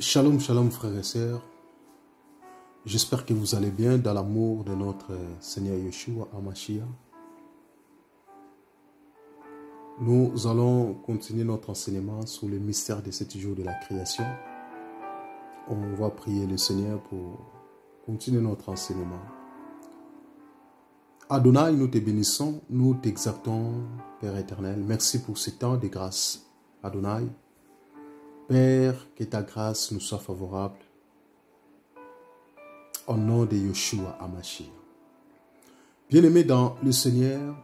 Shalom, shalom frères et sœurs. J'espère que vous allez bien dans l'amour de notre Seigneur Yeshua HaMashiach. Nous allons continuer notre enseignement sur le mystère de 7 jours de la création. On va prier le Seigneur pour continuer notre enseignement. Adonai, nous te bénissons, nous t'exaltons, Père éternel. Merci pour ce temps de grâce, Adonai. Père, que ta grâce nous soit favorable. Au nom de Yeshua HaMashiach. Bien-aimés dans le Seigneur,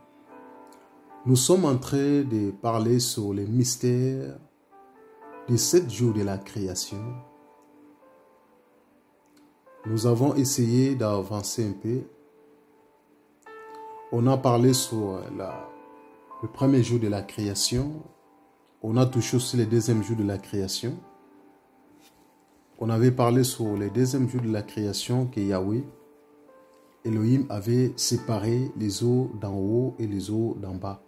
nous sommes en train de parler sur les mystères des 7 jours de la création. Nous avons essayé d'avancer un peu. On a parlé sur le premier jour de la création. On a touché aussi le deuxième jour de la création. On avait parlé sur le deuxième jour de la création que Yahweh, Elohim, avait séparé les eaux d'en haut et les eaux d'en bas.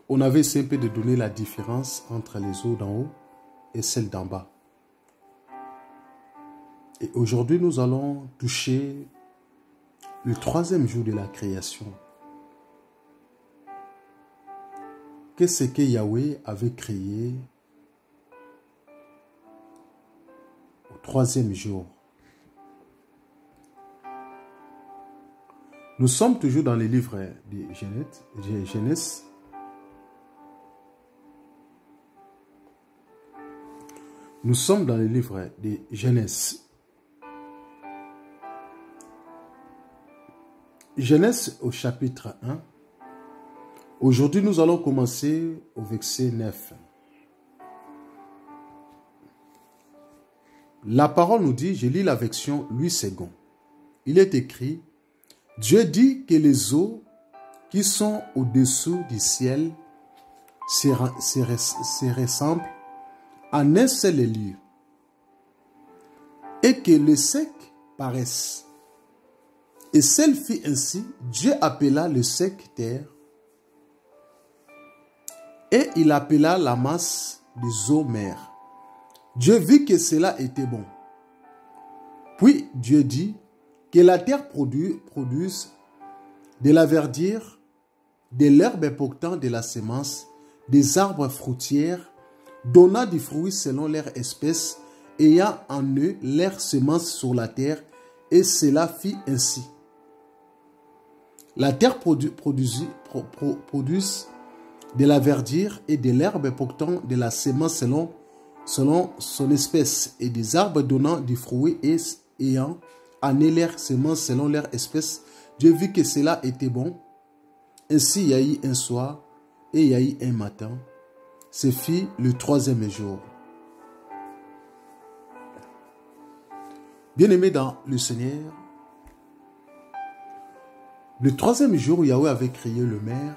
On avait essayé un peu de donner la différence entre les eaux d'en haut et celles d'en bas. Et aujourd'hui, nous allons toucher le troisième jour de la création. Qu'est-ce que Yahweh avait créé au troisième jour? Nous sommes toujours dans les livres de Genèse. Nous sommes dans les livres de Genèse. Genèse au chapitre 1. Aujourd'hui, nous allons commencer au verset 9. La parole nous dit, je lis la version Louis II. Il est écrit, Dieu dit que les eaux qui sont au-dessous du ciel se ressemblent en un seul lieu et que le sec paraisse. Et celle fit ainsi, Dieu appela le sec terre et il appela la masse des eaux mer. Dieu vit que cela était bon. Puis Dieu dit que la terre produise de la verdure, de l'herbe portant de la semence, des arbres fruitières, donnant des fruits selon leur espèce, ayant en eux leur semence sur la terre, et cela fit ainsi. La terre produise de la verdure et de l'herbe portant de la semence selon son espèce, et des arbres donnant du fruit et ayant en eux leur semence selon leur espèce. Dieu vit que cela était bon. Ainsi il y a eu un soir et il y a eu un matin. Ce fut le troisième jour. Bien-aimés dans le Seigneur, le troisième jour, Yahweh avait créé le mer.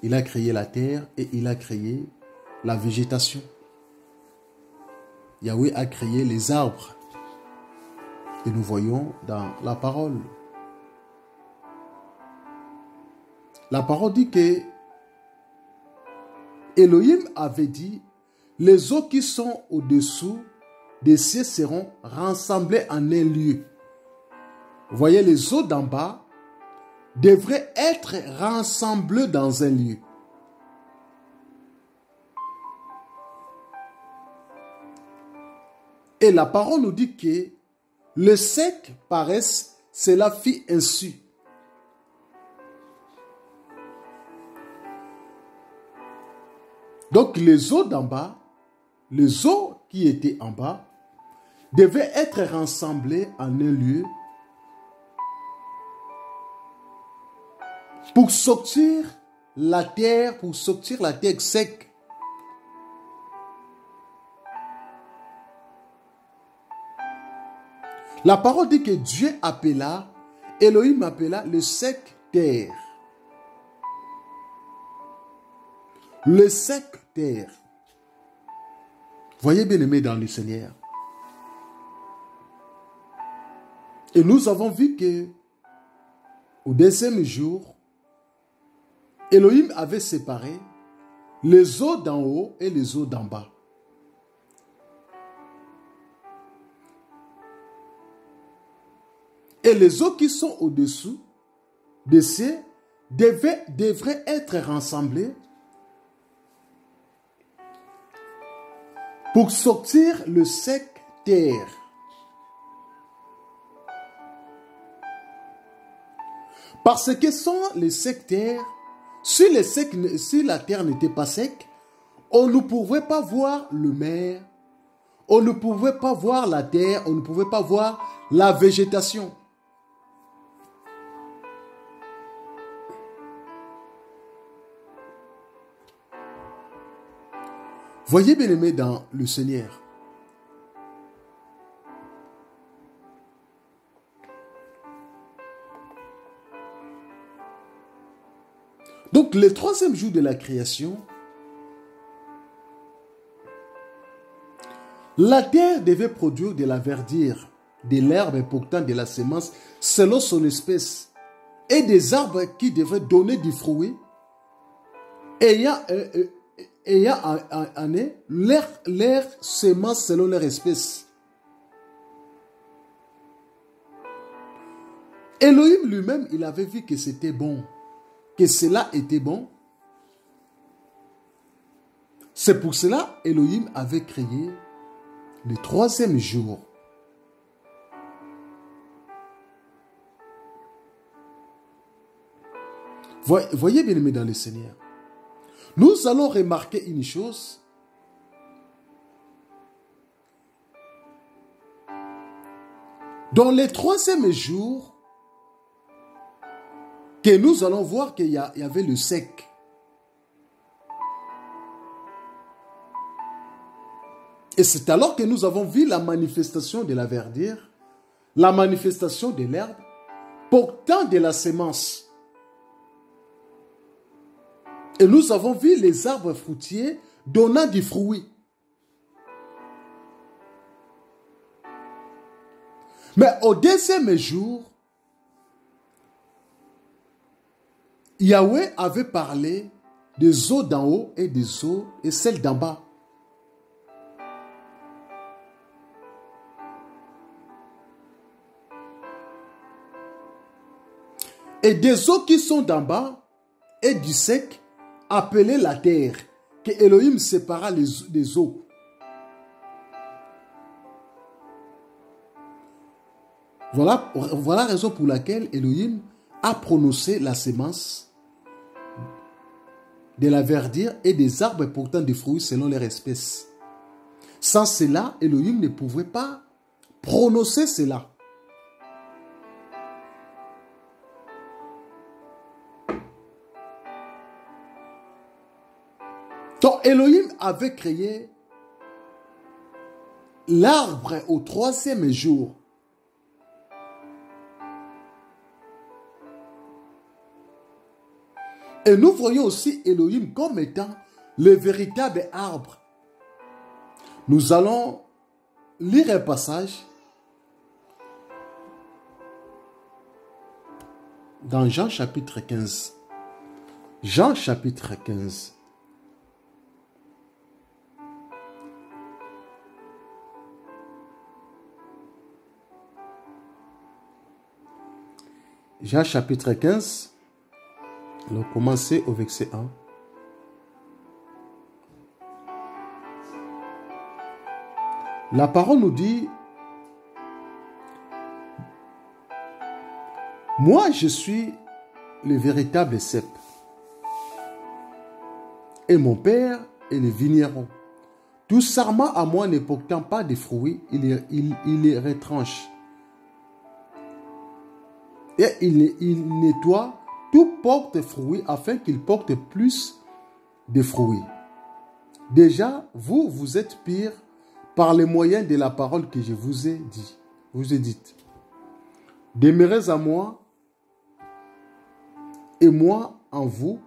Il a créé la terre et il a créé la végétation. Yahweh a créé les arbres que nous voyons dans la parole. La parole dit que Elohim avait dit, les eaux qui sont au-dessous des cieux seront rassemblées en un lieu. Vous voyez, les eaux d'en bas devraient être rassemblées dans un lieu. Et la parole nous dit que le sec paraisse, cela fit ainsi. Donc les eaux d'en bas, les eaux qui étaient en bas, devaient être rassemblées en un lieu pour sortir la terre sec. La parole dit que Dieu appela, Elohim appela le sec terre. Le sec terre. Voyez bien aimé dans le Seigneur. Et nous avons vu que au deuxième jour, Elohim avait séparé les eaux d'en haut et les eaux d'en bas. Et les eaux qui sont au-dessous de ces devraient être rassemblées pour sortir le sec terre. Parce que sans les secs terres, si la terre n'était pas sec, on ne pouvait pas voir le mer, on ne pouvait pas voir la terre, on ne pouvait pas voir la végétation. Voyez, bien-aimés, dans le Seigneur, donc le troisième jour de la création, la terre devait produire de la verdure, de l'herbe et pourtant de la semence selon son espèce, et des arbres qui devaient donner du fruit, ayant leur semence selon leur espèce. Elohim lui-même, il avait vu que c'était bon, que cela était bon. C'est pour cela Elohim avait créé le troisième jour. Voyez bien aimé dans le Seigneur. Nous allons remarquer une chose. Dans les troisième jour, que nous allons voir qu'il y avait le sec. Et c'est alors que nous avons vu la manifestation de la verdure, la manifestation de l'herbe, portant de la semence. Et nous avons vu les arbres fruitiers donnant du fruit. Mais au deuxième jour, Yahweh avait parlé des eaux d'en haut et des eaux et celles d'en bas. Et des eaux qui sont d'en bas et du sec, appelées la terre, que Elohim sépara les eaux. Voilà la raison pour laquelle Elohim a prononcé la semence de la verdure et des arbres portant des fruits selon leur espèce. Sans cela, Elohim ne pouvait pas prononcer cela. Donc Elohim avait créé l'arbre au troisième jour. Et nous voyons aussi Elohim comme étant le véritable arbre. Nous allons lire un passage dans Jean chapitre 15. Jean chapitre 15. Jean chapitre 15. On va commencer au verset 1. La parole nous dit: moi je suis le véritable cep, et mon père est le vigneron. Tout sarment à moi ne portant pas de fruits, il les retranche. Et il nettoie tout porte fruit afin qu'il porte plus de fruits. Déjà, vous êtes pire par les moyens de la parole que je vous ai dite. Demeurez en moi et moi en vous,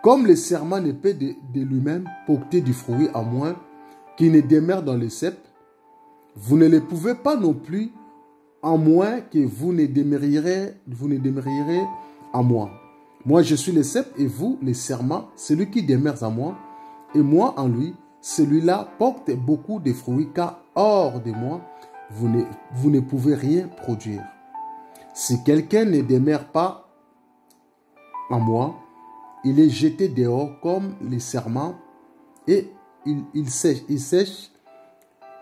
comme le serment ne peut de lui-même porter du fruit à moins qu'il ne demeure dans le cep, vous ne le pouvez pas non plus à moins que vous ne demeuriez en moi. Moi, je suis le cep et vous, le serment, celui qui demeure en moi et moi en lui, celui-là porte beaucoup de fruits, car hors de moi, vous ne pouvez rien produire. Si quelqu'un ne demeure pas en moi, il est jeté dehors comme les serments et il sèche.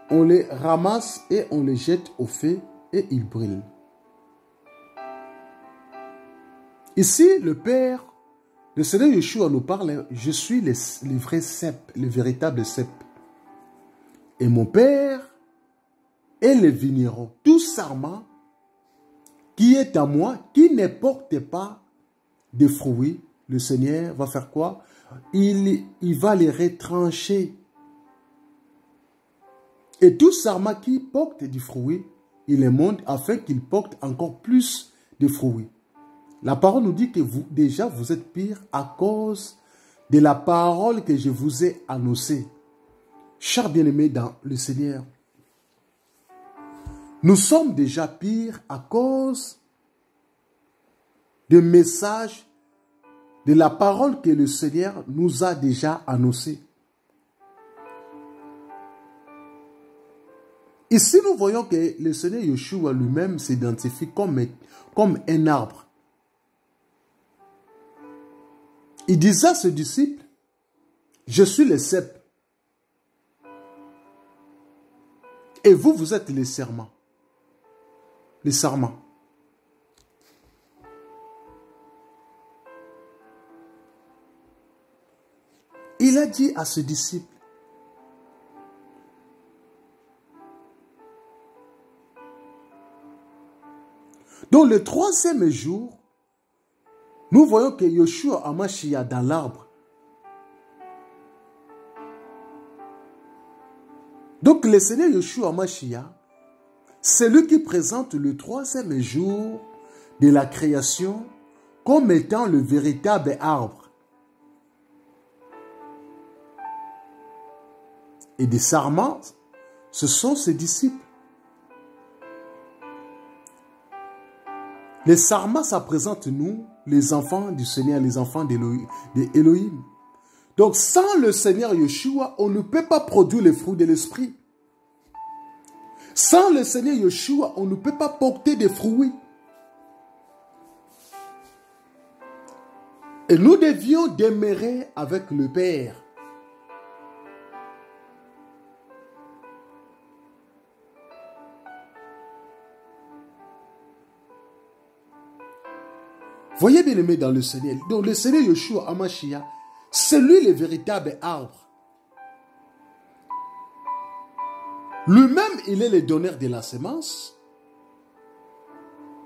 On les ramasse et on les jette au feu et ils brûlent. Ici, le Père, le Seigneur Yeshua nous parle, je suis le vrai cep, le véritable cep. Et mon Père est le vigneron. Tout sarment qui est à moi, qui ne porte pas de fruits, le Seigneur va faire quoi? Il va les retrancher. Et tout sarment qui porte du fruit, il les monte afin qu'il porte encore plus de fruits. La parole nous dit que vous, déjà, vous êtes pire à cause de la parole que je vous ai annoncée. Chers bien-aimés dans le Seigneur, nous sommes déjà pires à cause des messages de la parole que le Seigneur nous a déjà annoncée. Ici, nous voyons que le Seigneur Yeshua lui-même s'identifie comme un arbre. Il disait à ses disciples, je suis le cep. Et vous, vous êtes les serments. Les sarments. Il a dit à ses disciples, dans le troisième jour, nous voyons que Yeshua Hamashiach dans l'arbre. Donc le Seigneur Yeshua Hamashiach, c'est lui qui présente le troisième jour de la création comme étant le véritable arbre. Et des sarments, ce sont ses disciples. Les sarments, ça présente nous, les enfants du Seigneur, les enfants d'Élohim. Donc, sans le Seigneur Yeshua, on ne peut pas produire les fruits de l'esprit. Sans le Seigneur Yeshua, on ne peut pas porter des fruits. Et nous devions demeurer avec le Père. Voyez bien aimé dans le Seigneur. Donc le Seigneur Yeshua Hamashiach, c'est lui le véritable arbre. Lui-même, il est le donneur de la semence.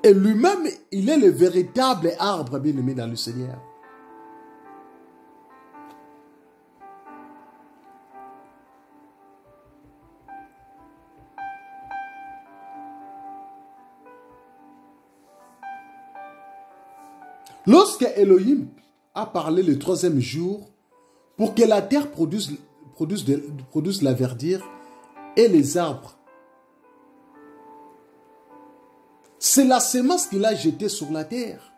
Et lui-même, il est le véritable arbre bien aimé dans le Seigneur. Lorsque Elohim a parlé le troisième jour pour que la terre produise la verdure et les arbres, c'est la semence qu'il a jetée sur la terre.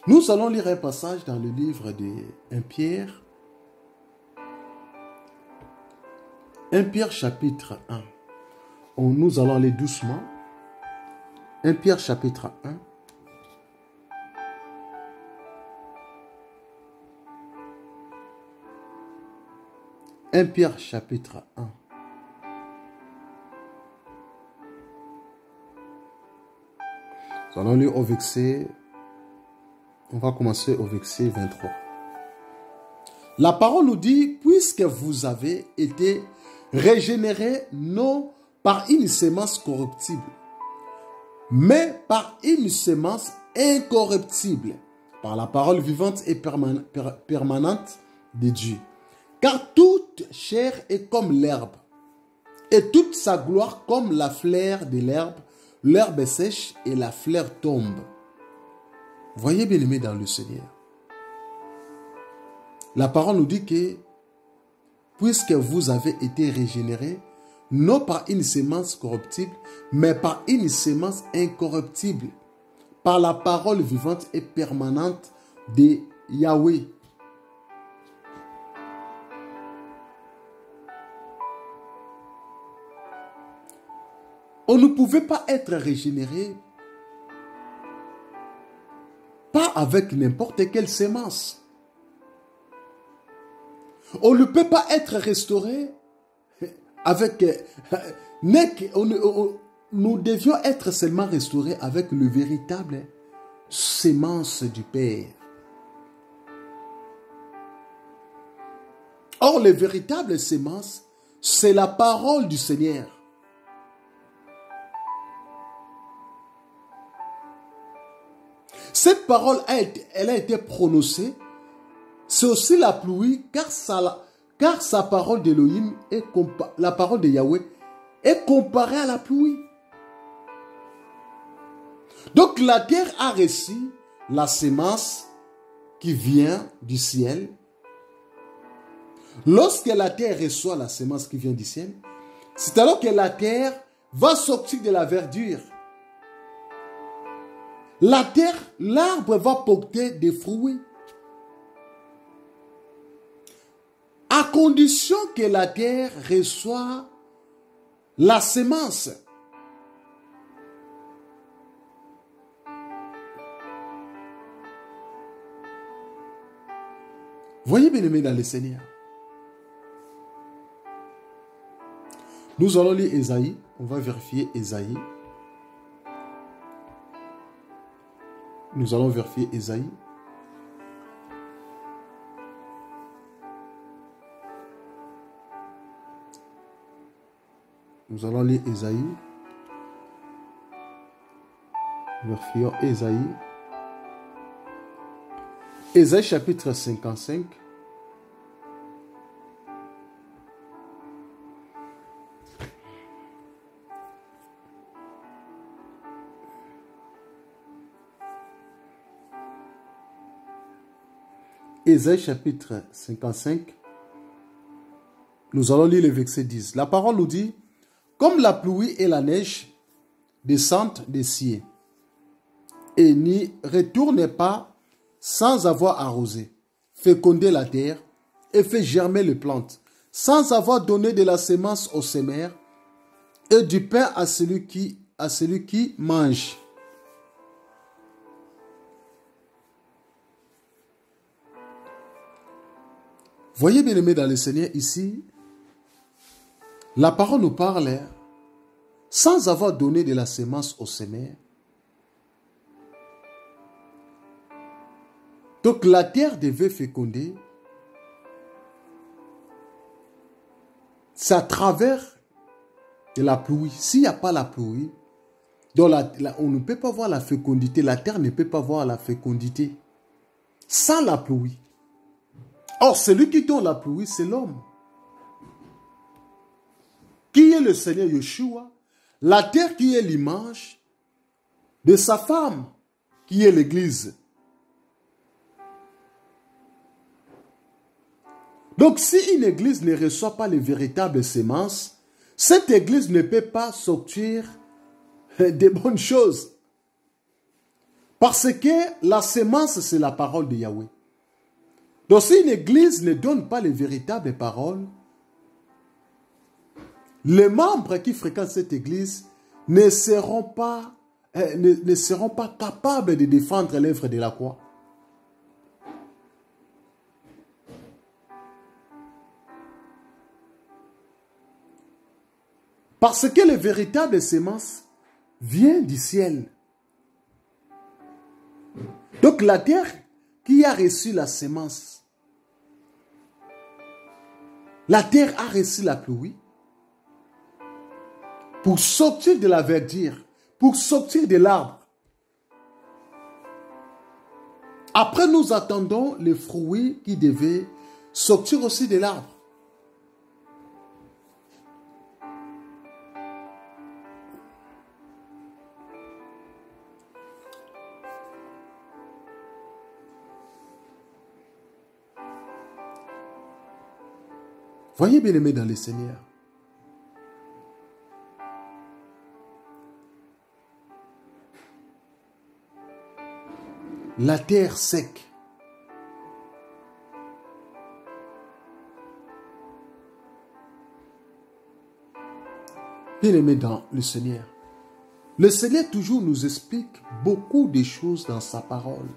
Nous allons lire un passage dans le livre de 1 Pierre. 1 Pierre chapitre 1. Nous allons aller doucement. 1 Pierre chapitre 1. Un Pierre chapitre 1. Nous allons lire au verset. On va commencer au verset 23. La parole nous dit, puisque vous avez été régénérés non par une semence corruptible, mais par une semence incorruptible, par la parole vivante et permanente de Dieu. Car toute chair est comme l'herbe, et toute sa gloire comme la fleur de l'herbe. L'herbe sèche et la fleur tombe. Voyez bien aimé dans le Seigneur. La parole nous dit que, puisque vous avez été régénérés, non par une semence corruptible, mais par une semence incorruptible, par la parole vivante et permanente de Yahweh. On ne pouvait pas être régénéré pas avec n'importe quelle sémence. On ne peut pas être restauré avec... nous devions être seulement restaurés avec le véritable sémence du Père. Or, les véritables sémences, c'est la parole du Seigneur. Cette parole, elle a été prononcée. C'est aussi la pluie, car sa parole d'Élohim, la parole de Yahweh, est comparée à la pluie. Donc la terre a reçu la sémence qui vient du ciel. Lorsque la terre reçoit la sémence qui vient du ciel, c'est alors que la terre va sortir de la verdure. La terre, l'arbre va porter des fruits. À condition que la terre reçoive la sémence. Voyez, bien-aimés dans le Seigneur. Nous allons lire Ésaïe. On va vérifier Ésaïe. Nous allons vérifier Ésaïe. Nous allons lire Ésaïe. Vérifions Ésaïe. Ésaïe chapitre 55. Ésaïe chapitre 55, nous allons lire le verset 10. La parole nous dit, comme la pluie et la neige descendent des cieux, et n'y retournent pas sans avoir arrosé, fécondé la terre et fait germer les plantes, sans avoir donné de la semence aux semeurs et du pain à celui qui mange. Voyez, bien-aimés dans le Seigneur, ici, la parole nous parle sans avoir donné de la semence aux semeurs. Donc la terre devait féconder. C'est à travers de la pluie. S'il n'y a pas la pluie, donc on ne peut pas voir la fécondité. La terre ne peut pas voir la fécondité sans la pluie. Or, celui qui donne la pluie, c'est l'homme. Qui est le Seigneur Yeshua? La terre qui est l'image de sa femme, qui est l'Église. Donc, si une Église ne reçoit pas les véritables semences, cette Église ne peut pas sortir des bonnes choses. Parce que la semence, c'est la parole de Yahweh. Donc, si une église ne donne pas les véritables paroles, les membres qui fréquentent cette église ne seront pas capables de défendre l'œuvre de la croix. Parce que les véritables semences viennent du ciel. Donc, la terre qui a reçu la semence, la terre a reçu la pluie pour sortir de la verdure, pour sortir de l'arbre. Après, nous attendons les fruits qui devaient sortir aussi de l'arbre. Voyez, bien-aimés dans le Seigneur. La terre sec. Bien-aimés dans le Seigneur. Le Seigneur toujours nous explique beaucoup de choses dans sa parole.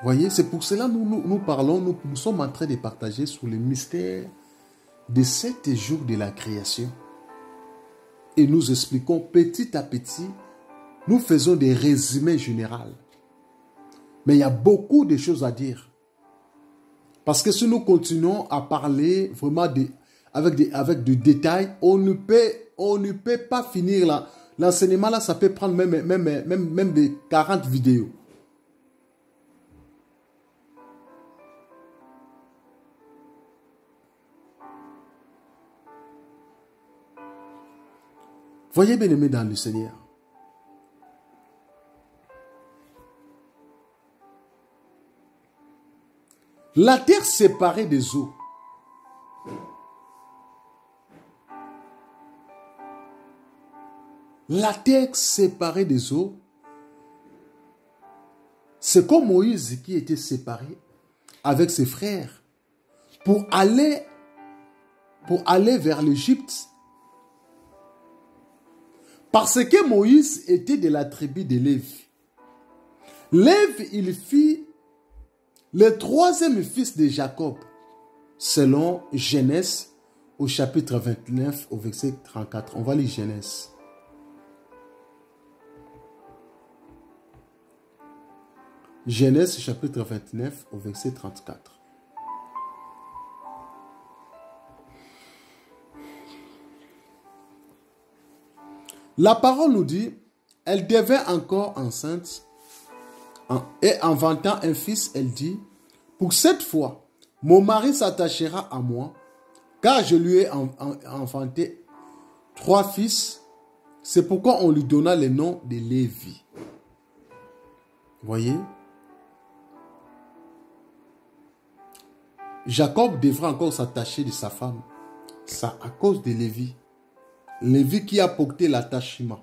Voyez, c'est pour cela que nous parlons, nous sommes en train de partager sur le mystère de 7 jours de la création. Et nous expliquons petit à petit, nous faisons des résumés généraux. Mais il y a beaucoup de choses à dire. Parce que si nous continuons à parler vraiment avec du détail, on ne peut pas finir là. L'enseignement là, ça peut prendre même des 40 vidéos. Voyez bien aimé dans le Seigneur. La terre séparée des eaux. La terre séparée des eaux. C'est comme Moïse qui était séparé avec ses frères pour aller vers l'Égypte. Parce que Moïse était de la tribu de Lévi. Lévi, il fit le 3e fils de Jacob, selon Genèse au chapitre 29 au verset 34. On va lire Genèse. Genèse chapitre 29 au verset 34. La parole nous dit, elle devint encore enceinte et enfantant un fils, elle dit, pour cette fois, mon mari s'attachera à moi, car je lui ai enfanté 3 fils. C'est pourquoi on lui donna le nom de Lévi. Voyez? Jacob devra encore s'attacher de sa femme. Ça à cause de Lévi. Lévi qui a porté l'attachement.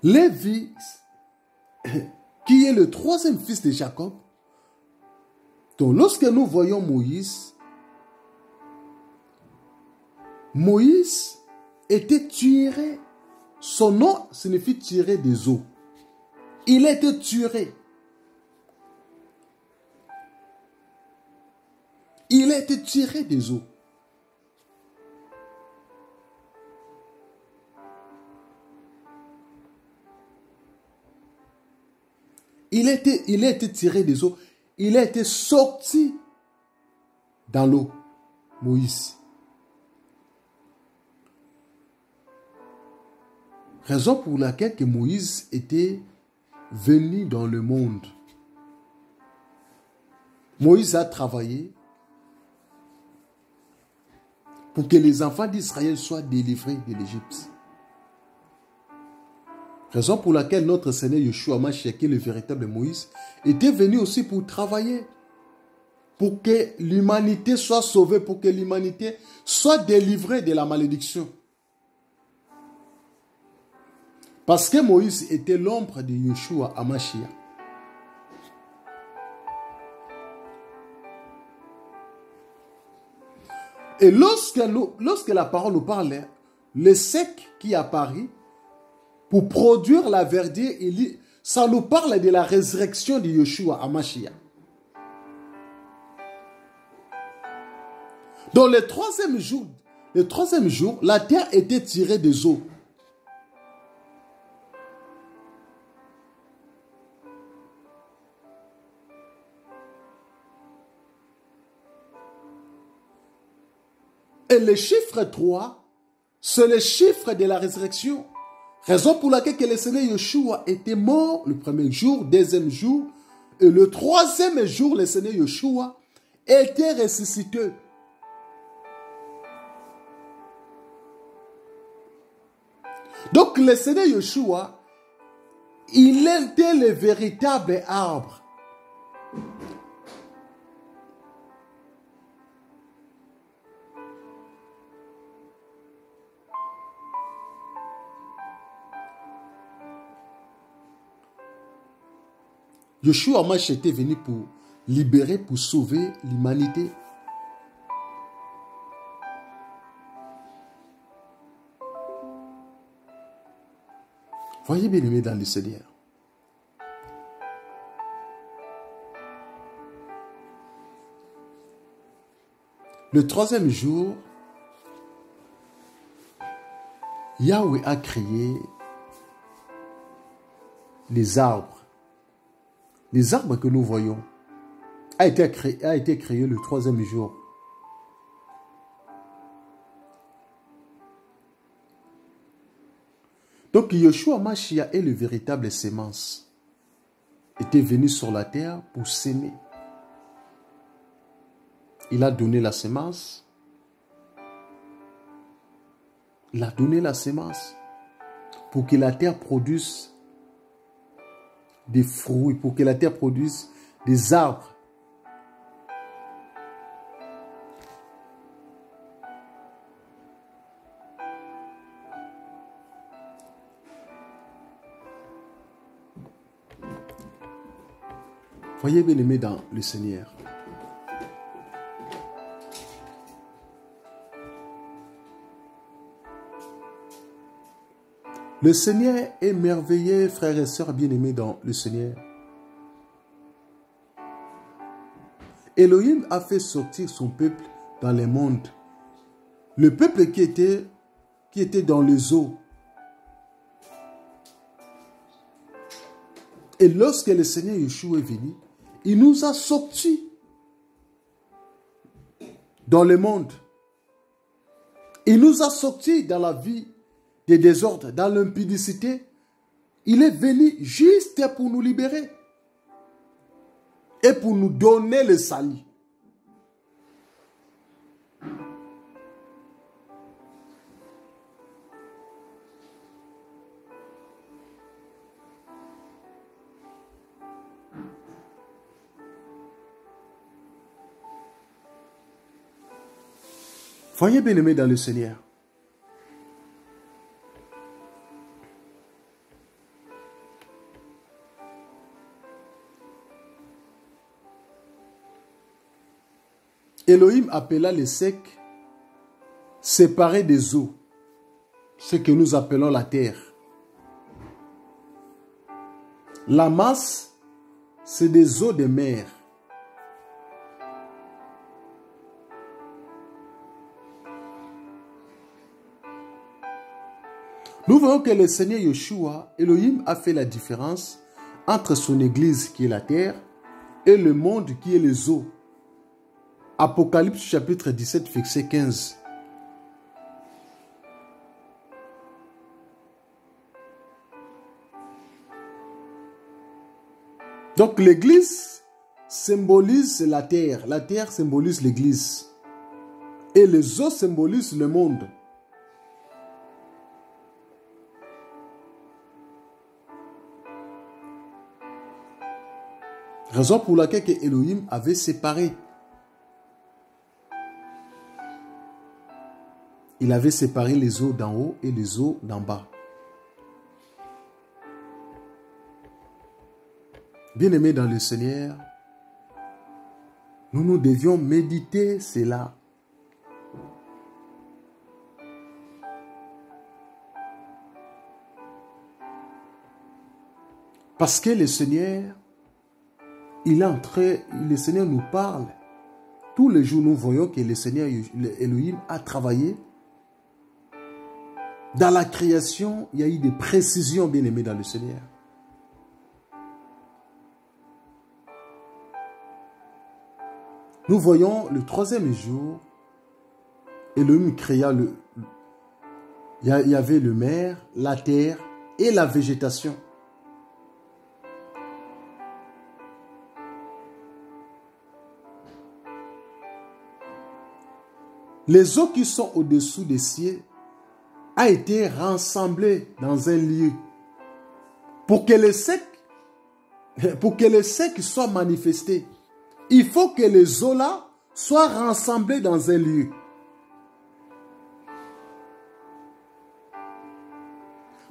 Lévi, qui est le 3e fils de Jacob. Donc lorsque nous voyons Moïse était tiré. Son nom signifie tirer des eaux. Il était tiré. Il était tiré des eaux. Il a été tiré des eaux. Il a été sorti dans l'eau. Moïse. Raison pour laquelle que Moïse était venu dans le monde. Moïse a travaillé pour que les enfants d'Israël soient délivrés de l'Égypte. Raison pour laquelle notre Seigneur Yeshua Mashiach, qui est le véritable Moïse, était venu aussi pour travailler. Pour que l'humanité soit sauvée, pour que l'humanité soit délivrée de la malédiction. Parce que Moïse était l'ombre de Yeshua Hamashiach. Et lorsque la parole nous parle, le sec qui apparaît pour produire la verdure, ça nous parle de la résurrection de Yeshua Hamashiach. Dans le 3e jour, la terre était tirée des eaux. Et le chiffre 3, c'est le chiffre de la résurrection. Raison pour laquelle le Seigneur Yeshua était mort le 1er jour, 2e jour, et le 3e jour, le Seigneur Yeshua était ressuscité. Donc le Seigneur Yeshua, il était le véritable arbre. Yeshua Hamashiach était venu pour libérer, pour sauver l'humanité. Voyez bien aimé dans le Seigneur. Le troisième jour, Yahweh a créé les arbres. Les arbres que nous voyons a été créé le troisième jour. Donc Yeshua Hamashiach est le véritable sémence. Était venu sur la terre pour s'aimer. Il a donné la sémence. Il a donné la sémence pour que la terre produise des fruits, pour que la terre produise des arbres. Voyez bien aimé dans le Seigneur. Le Seigneur est merveilleux, frères et sœurs bien-aimés dans le Seigneur. Elohim a fait sortir son peuple dans les mondes. Le peuple qui était dans les eaux. Et lorsque le Seigneur Yeshua est venu, il nous a sortis dans le monde. Il nous a sortis dans la vie des désordres, dans l'impudicité. Il est venu juste pour nous libérer et pour nous donner le salut. Voyez bien aimé dans le Seigneur. Elohim appela les secs séparés des eaux, ce que nous appelons la terre. La masse, c'est des eaux de mer. Nous voyons que le Seigneur Yeshua, Elohim, a fait la différence entre son église qui est la terre et le monde qui est les eaux. Apocalypse chapitre 17, verset 15. Donc l'église symbolise la terre symbolise l'église et les eaux symbolisent le monde. Raison pour laquelle Elohim avait séparé. Il avait séparé les eaux d'en haut et les eaux d'en bas. Bien-aimés dans le Seigneur, nous devions méditer cela. Parce que le Seigneur, le Seigneur nous parle. Tous les jours, nous voyons que le Seigneur, Elohim, a travaillé. Dans la création, il y a eu des précisions, bien-aimés dans le Seigneur. Nous voyons le troisième jour, Elohim créa il y avait le mer, la terre et la végétation. Les eaux qui sont au-dessous des cieux a été rassemblées dans un lieu pour que les secs soient manifestés. Il faut que les eaux là soient rassemblées dans un lieu.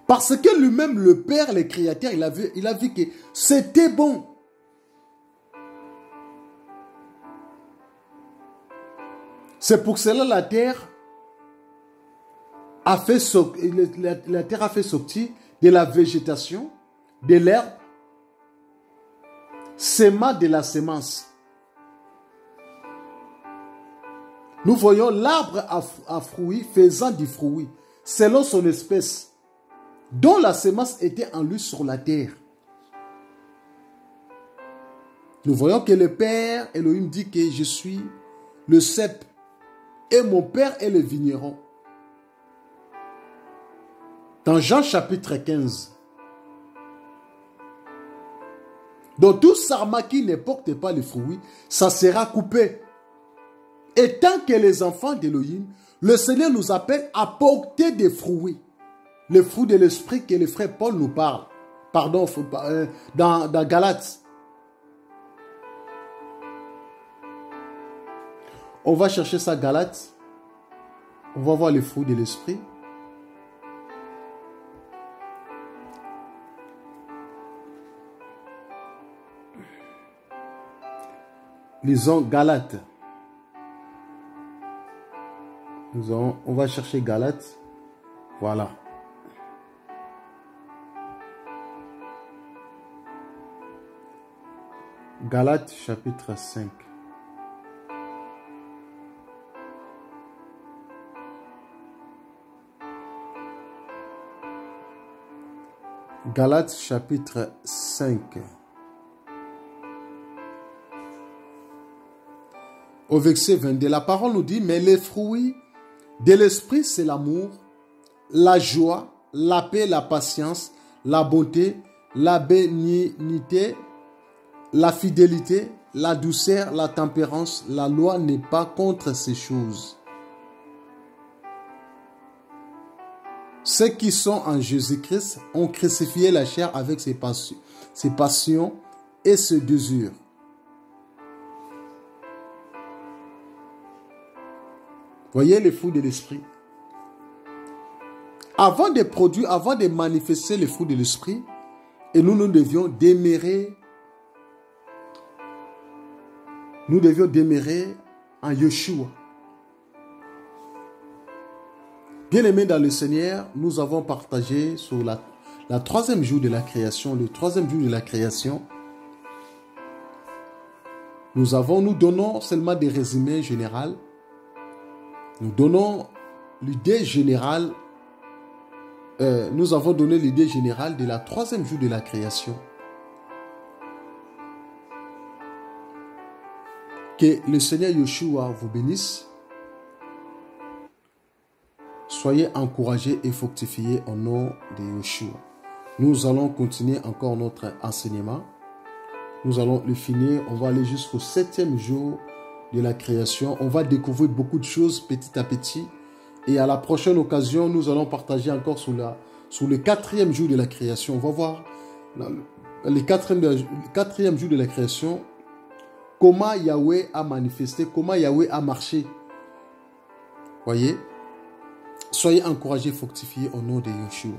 Parce que lui-même, le Père, le Créateur, il a vu que c'était bon. C'est pour cela la terre a fait la terre a fait sortir de la végétation, de l'herbe, séma de la semence. Nous voyons l'arbre à fruits faisant du fruit, selon son espèce, dont la semence était en lui sur la terre. Nous voyons que le Père Elohim dit que je suis le cep et mon Père est le vigneron. Dans Jean chapitre 15. Donc tout sarma qui ne porte pas les fruits, ça sera coupé. Et tant que les enfants d'Elohim, le Seigneur nous appelle à porter des fruits. Les fruits de l'esprit que le frère Paul nous parle. Pardon, dans Galates. On va chercher ça, Galates. On va voir les fruits de l'esprit. Lisons Galates. On va chercher Galates. Voilà. Galates chapitre 5. Galates chapitre 5. Au verset 22, la parole nous dit, mais les fruits de l'esprit, c'est l'amour, la joie, la paix, la patience, la bonté, la bénignité, la fidélité, la douceur, la tempérance. La loi n'est pas contre ces choses. Ceux qui sont en Jésus-Christ ont crucifié la chair avec ses passions et ses désirs. Voyez les fruits de l'esprit. Avant de manifester les fruits de l'esprit, et nous devions demeurer en Yeshua. Bien-aimés dans le Seigneur, nous avons partagé sur la troisième jour de la création, le troisième jour de la création. Nous donnons seulement des résumés généraux. Nous donnons l'idée générale. Nous avons donné l'idée générale de la troisième jour de la création. Que le Seigneur Yeshua vous bénisse. Soyez encouragés et fructifiés au nom de Yeshua. Nous allons continuer encore notre enseignement. Nous allons le finir. On va aller jusqu'au 7e jour de la création. On va découvrir beaucoup de choses petit à petit. Et à la prochaine occasion, nous allons partager encore sur le 4e jour de la création. On va voir le 4e jour de la création, comment Yahweh a manifesté, comment Yahweh a marché. Voyez? Soyez encouragés, fructifiés au nom de Yeshua.